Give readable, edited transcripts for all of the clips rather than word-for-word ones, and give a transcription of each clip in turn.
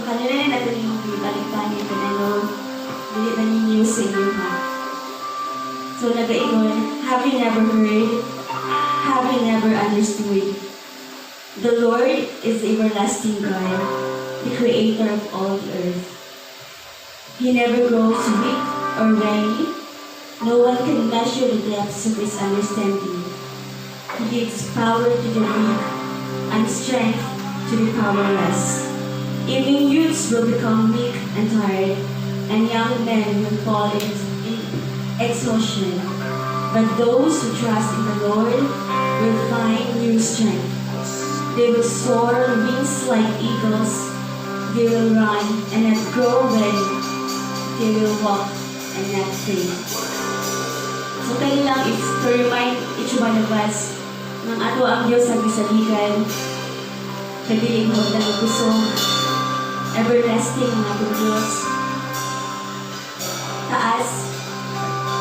kanila na natin yung ibalik-balik na ano, hindi na ninyo sa inyo ha. So nag-iingon, have you never heard? Have you never understood? The Lord is the everlasting God, the creator of all the earth. He never grows weak or weary. No one can measure the depths of his understanding. He gives power to the weak and strength to the powerless. Even youths will become weak and tired, and young men will fall in exhaustion. But those who trust in the Lord will find new strength. They will soar wings like eagles. They will run and not grow weary. They will walk and not faint. So kailangan is to remind each one of us ng ato ang Diyos ang gisaligan. Kadiling mo na puso. Everlasting ang ato Diyos. Taas.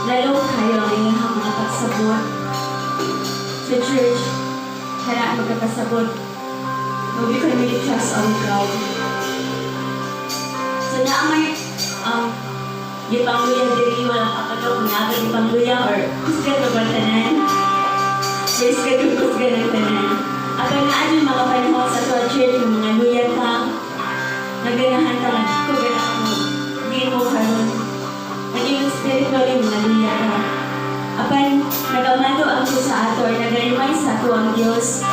Lalo kayo ang inyong mga pagsabot. Sa church, kailangan magkapasabot. No, we can really trust on God. So naamay, gipangluya diri walang kapatog na gipangluya or kusgan na bantanan. Praise God yung kusgan ng tanan. Apan na ano yung mga panahon sa to church, yung mga luya ka, naganahan ka, magkaganahan mo, hindi mo karon. Naging spiritual yung mga luya ka. Apan, nagamando ang Diyos sa ato, or nagalimay sa ato ang Diyos,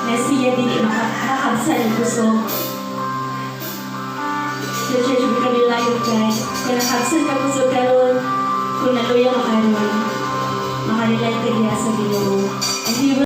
na siya din makakabsan ang puso. Sa church, may kanilayong God. Kaya nakabsan ka puso karon, kung naluya ka karon, makanilayong ka diya sa Ginoo. And He will